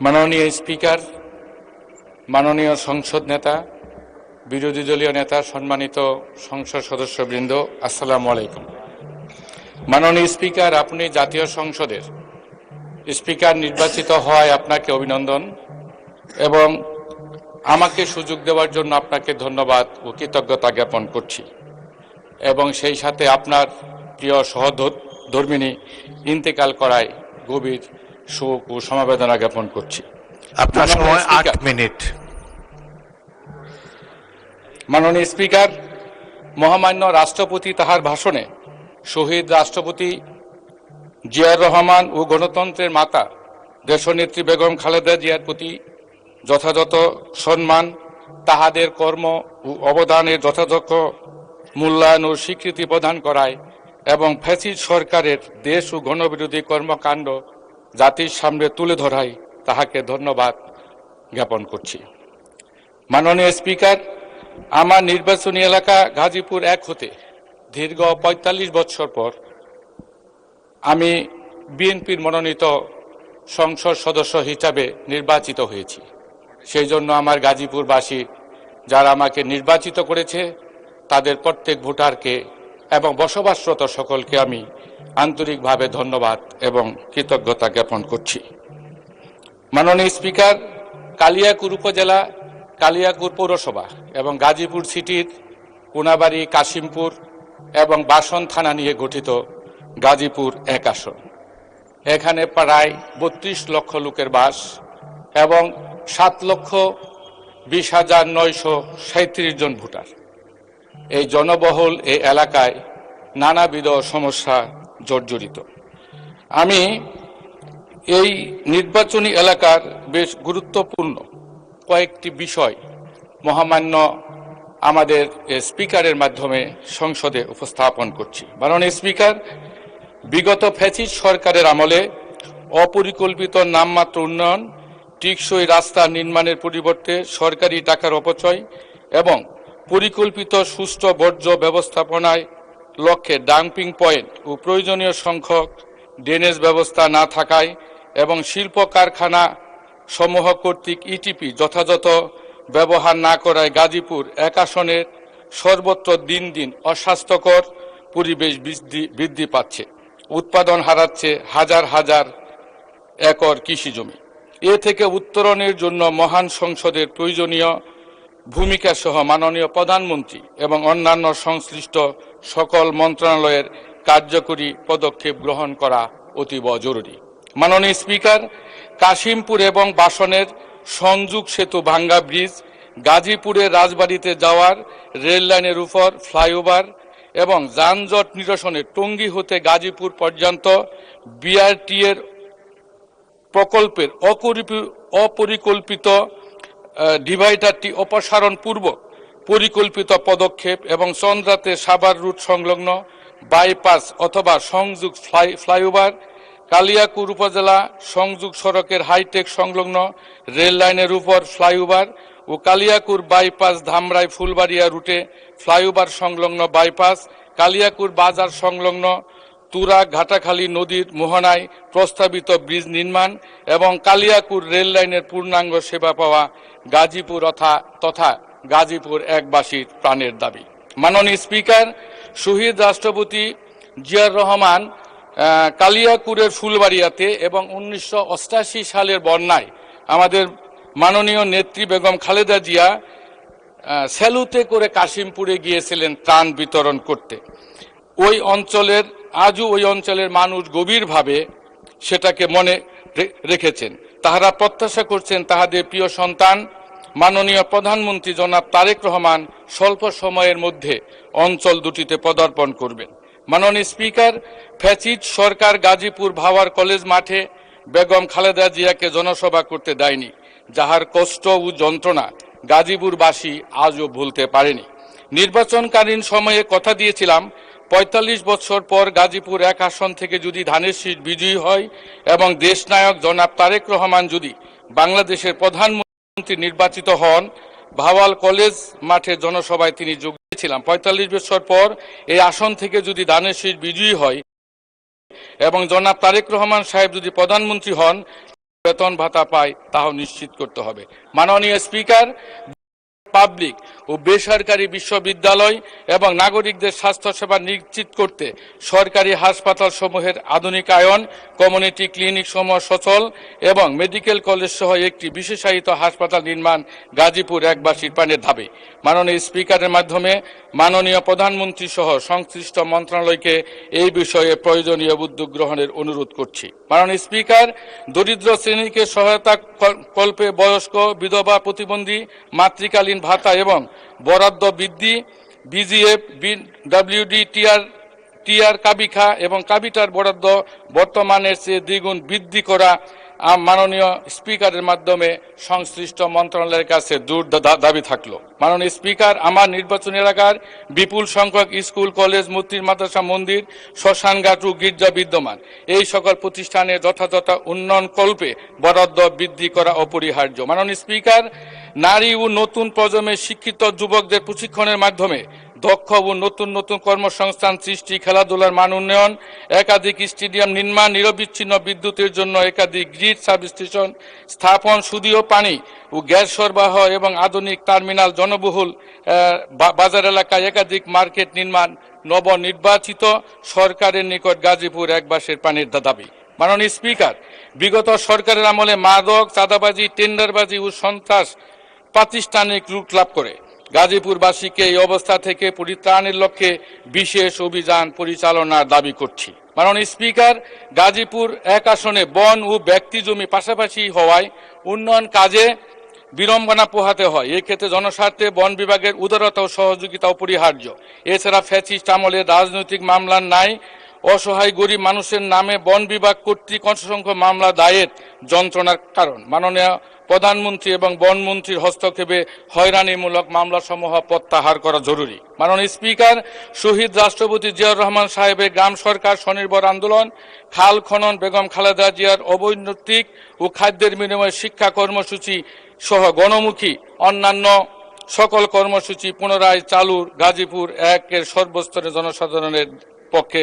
মাননীয় স্পিকার, মাননীয় সংসদ নেতা, বিরোধী দলীয় নেতা, সম্মানিত সংসদ সদস্যবৃন্দ, আসসালামু আলাইকুম। মাননীয় স্পিকার, আপনি জাতীয় সংসদের স্পিকার নির্বাচিত হওয়ায় আপনাকে অভিনন্দন এবং আমাকে সুযোগ দেওয়ার জন্য আপনাকে ধন্যবাদ ও কৃতজ্ঞতা জ্ঞাপন করছি এবং সেই সাথে আপনার প্রিয় সহধর্মিণী ইন্তেকাল করায় গভীর শোক ও সমবেদনা জ্ঞাপন করছি। আপনার সময় 8 মিনিট। মাননীয় স্পিকার, মহামান্য রাষ্ট্রপতি তাহার ভাষণে শহীদ রাষ্ট্রপতি জিয়াউর রহমান ও গণতন্ত্রের মাতা দেশনেত্রী বেগম খালেদা জিয়ার প্রতি যথাযথ সম্মান, তাহাদের কর্ম ও অবদানের যথাযথ মূল্যায়ন ও স্বীকৃতি প্রদান করায় এবং ফ্যাসিস্ট সরকারের দেশ ও গণবিরোধী কর্মকাণ্ড জাতির সামনে তুলে ধরায় তাহাকে ধন্যবাদ জ্ঞাপন করছি। মাননীয় স্পিকার, আমার নির্বাচনী এলাকা গাজীপুর 1 হতে দীর্ঘ ৪৫ বছর পর আমি বিএনপির মনোনীত সংসদ সদস্য হিসাবে নির্বাচিত হয়েছি। সেই জন্য আমার গাজীপুরবাসী যারা আমাকে নির্বাচিত করেছে তাদের প্রত্যেক ভোটারকে এবং বসবাসরত সকলকে আমি আন্তরিকভাবে ধন্যবাদ এবং কৃতজ্ঞতা জ্ঞাপন করছি। মাননীয় স্পিকার, কালিয়াকুর উপজেলা, কালিয়াকুর পৌরসভা এবং গাজীপুর সিটির কোনাবাড়ি, কাশিমপুর এবং বাসন থানা নিয়ে গঠিত গাজীপুর 1 আসন। এখানে প্রায় 32 লক্ষ লোকের বাস এবং 7,20,937 জন ভোটার। এই জনবহুল এই এলাকায় নানাবিধ সমস্যা জর্জরিত। আমি এই নির্বাচনী এলাকার বেশ গুরুত্বপূর্ণ কয়েকটি বিষয় মহামান্য আমাদের স্পিকারের মাধ্যমে সংসদে উপস্থাপন করছি। মাননীয় স্পিকার, বিগত ফ্যাসিস্ট সরকারের আমলে অপরিকল্পিত নামমাত্র উন্নয়ন, টেকসই রাস্তা নির্মাণের পরিবর্তে সরকারি টাকার অপচয় এবং পরিকল্পিত সুষ্ঠু বর্জ্য ব্যবস্থাপনায় লক্ষ্যে ডাম্পিং পয়েন্ট ও প্রয়োজনীয় সংখ্যক ড্রেনেজ ব্যবস্থা না থাকায় এবং শিল্প কারখানা সমূহ কর্তৃক ইটিপি যথাযথ ব্যবহার না করায় গাজীপুর 1 আসনের সর্বত্র দিন দিন অস্বাস্থ্যকর পরিবেশ বৃদ্ধি পাচ্ছে, উৎপাদন হারাচ্ছে হাজার হাজার একর কৃষি জমি। এ থেকে উত্তরণের জন্য মহান সংসদের প্রয়োজনীয় ভূমিকা সহ মাননীয় প্রধানমন্ত্রী এবং অন্যান্য সংশ্লিষ্ট সকল মন্ত্রণালয়ের কার্যকরী পদক্ষেপ গ্রহণ করা অতীব জরুরি। মাননীয় স্পিকার, কাশিমপুর এবং বাসনের সংযোগ সেতু ভাঙ্গা ব্রিজ, গাজীপুরের রাজবাড়িতে যাওয়ার রেল লাইনের উপর ফ্লাইওভার এবং যানজট নিরসনে টঙ্গী হতে গাজীপুর পর্যন্ত বিআরটি এর প্রকল্পের অপরিকল্পিত ডিভাইডারটি অপসারণ পূর্বক পরিকল্পিত পদক্ষেপ এবং চন্দ্রাতে সাভার রুট সংলগ্ন বাইপাস অথবা সংযোগ ফ্লাইওভার, কালিয়াকুর উপজেলা সংযোগ সড়কের হাইটেক সংলগ্ন রেল লাইনের উপর ফ্লাইওভার ও কালিয়াকুর বাইপাস ধামরাই ফুলবাড়িয়া রুটে ফ্লাইওভার সংলগ্ন বাইপাস, কালিয়াকুর বাজার সংলগ্ন তুরা ঘাটাখালী নদীর মোহনায় প্রস্তাবিত ব্রিজ নির্মাণ এবং কালিয়াকুর রেল লাইনের পূর্ণাঙ্গ সেবা পাওয়া গাজীপুর তথা গাজীপুর 1বাসীর প্রাণের দাবি। মাননীয় স্পিকার, শহীদ রাষ্ট্রপতি জিয়াউর রহমান কালিয়াকুরের ফুলবাড়িয়াতে এবং 1988 সালের বন্যায় আমাদের মাননীয় নেত্রী বেগম খালেদা জিয়া সেলুতে করে কাশিমপুরে গিয়েছিলেন ত্রাণ বিতরণ করতে। আজও ওই অঞ্চলের মানুষ গভীরভাবে সেটাকে মনে রেখেছেন। তাহারা প্রত্যাশা করছেন তাহাদের প্রিয় সন্তান মাননীয় প্রধানমন্ত্রী জনাব তারেক রহমান স্বল্প সময়ের মধ্যে অঞ্চল দুটিতে পদার্পণ করবেন। মাননীয় স্পিকার, ফ্যাসিস্ট সরকার গাজীপুর ভাওয়ার কলেজ মাঠে বেগম খালেদা জিয়াকে জনসভা করতে দেয়নি, যাহার কষ্ট ও যন্ত্রণা গাজীপুরবাসী আজও ভুলতে পারেনি। নির্বাচনকালীন সময়ে কথা দিয়েছিলাম ৪৫ বছর পর গাজীপুর 1 আসন থেকে যদি ধানের শীষ বিজয়ী হয় এবং দেশনায়ক জনাব তারেক রহমান যদি বাংলাদেশের প্রধানমন্ত্রী নির্বাচিত হন, ভাওয়াল কলেজ মাঠে জনসভায় তিনি যোগ দিয়েছিলাম। ৪৫ বছর পর এই আসন থেকে যদি ধানের শীষ বিজয়ী হয় এবং জনাব তারেক রহমান সাহেব যদি প্রধানমন্ত্রী হন, বেতন ভাতা পায় তাও নিশ্চিত করতে হবে। মাননীয় স্পিকার, পাবলিক ও বেসরকারি বিশ্ববিদ্যালয় এবং নাগরিকদের স্বাস্থ্যসেবা নিশ্চিত করতে সরকারি হাসপাতাল সমূহের আধুনিকায়ন, কমিউনিটি ক্লিনিক সমূহ সচল এবং মেডিকেল কলেজ সহ একটি বিশেষায়িত হাসপাতাল নির্মাণ গাজীপুর একবাসীর প্রাণের দাবি। মাননীয় স্পিকারের মাধ্যমে মাননীয় প্রধানমন্ত্রী সহ সংশ্লিষ্ট মন্ত্রণালয়কে এই বিষয়ে প্রয়োজনীয় উদ্যোগ গ্রহণের অনুরোধ করছি। মাননীয় স্পিকার, দরিদ্র শ্রেণীকে সহায়তা কল্পে বয়স্ক, বিধবা, প্রতিবন্ধী, মাতৃকালীন ভাতা এবং বরাদ্দ বৃদ্ধি, বিজিএফ, ডাব্লিউডি, টিআর, কাবিখা এবং কাবিটার বরাদ্দ বর্তমানের চেয়ে দ্বিগুণ বৃদ্ধি করা মাননীয় স্পিকারের মাধ্যমে সংশ্লিষ্ট মন্ত্রণালয়ের কাছে দূর দাবি থাকলো। মাননীয় স্পিকার, আমার নির্বাচনী এলাকার বিপুল সংখ্যক স্কুল, কলেজ, মসজিদ, মাদ্রাসা, মন্দির, শ্মশানঘাট ও গির্জা বিদ্যমান। এই সকল প্রতিষ্ঠানের যথাযথ উন্নয়ন কল্পে বরাদ্দ বৃদ্ধি করা অপরিহার্য। মাননীয় স্পিকার, নারী ও নতুন প্রজন্মের শিক্ষিত যুবকদের প্রশিক্ষণের মাধ্যমে দক্ষ ও নতুন নতুন কর্মসংস্থান সৃষ্টি, খেলাধুলার মান উন্নয়ন, একাধিক স্টেডিয়াম নির্মাণ, নিরবিচ্ছিন্ন বিদ্যুতের জন্য একাধিক গ্রিড সাবস্টেশন স্থাপন, সুদীয় পানি ও গ্যাস সরবরাহ এবং আধুনিক টার্মিনাল, জনবহুল বাজার এলাকায় একাধিক মার্কেট নির্মাণ নবনির্বাচিত সরকারের নিকট গাজীপুর একবাসীর প্রাণের দাবি। মাননীয় স্পিকার, বিগত সরকারের আমলে মাদক, চাঁদাবাজি, টেন্ডারবাজি ও সন্ত্রাস প্রাতিষ্ঠানিক রূপ লাভ করে গাজীপুরবাসীকে এই অবস্থা থেকে পরিত্রাণের লক্ষ্যে বিশেষ অভিযান পরিচালনার দাবি করছি। মাননীয় স্পিকার, গাজীপুর এক আসনে বন ও ব্যক্তি জমি পাশাপাশি হওয়ায় উন্নয়ন কাজে বিড়ম্বনা পোহাতে হয়। এক্ষেত্রে জনস্বার্থে বন বিভাগের উদারতা ও সহযোগিতা অপরিহার্য। এছাড়া ফ্যাসিস্ট আমলের রাজনৈতিক মামলার ন্যায় অসহায় গরিব মানুষের নামে বন বিভাগ কর্তৃক অসংখ্য মামলা দায়ের যন্ত্রণার কারণ। মাননীয় প্রধানমন্ত্রী এবং বনমন্ত্রীর হস্তক্ষেপে হয়রানিমূলক মামলাসমূহ প্রত্যাহার করা জরুরি। মাননীয় স্পিকার, শহীদ রাষ্ট্রপতি জিয়াউর রহমান সাহেবের গ্রাম সরকার স্বনির্ভর আন্দোলন, খাল খনন, বেগম খালেদা জিয়ার অবৈতনিক ও খাদ্যের বিনিময়ে শিক্ষা কর্মসূচি সহ গণমুখী অন্যান্য সকল কর্মসূচি পুনরায় চালুর গাজীপুর একের সর্বস্তরের জনসাধারণের পক্ষে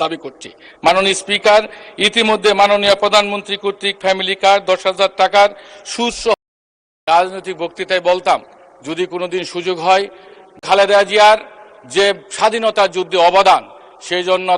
দাবি করছি। মাননীয় স্পিকার, ইতিমধ্যে মাননীয় প্রধানমন্ত্রী কর্তৃক ফ্যামিলি কার্ড 10,000 টাকার সুস্থ রাজনৈতিক বক্তৃতায় বলতাম, যদি কোনোদিন সুযোগ হয় খালেদা জিয়ার যে স্বাধীনতা যুদ্ধে অবদান, সেই জন্য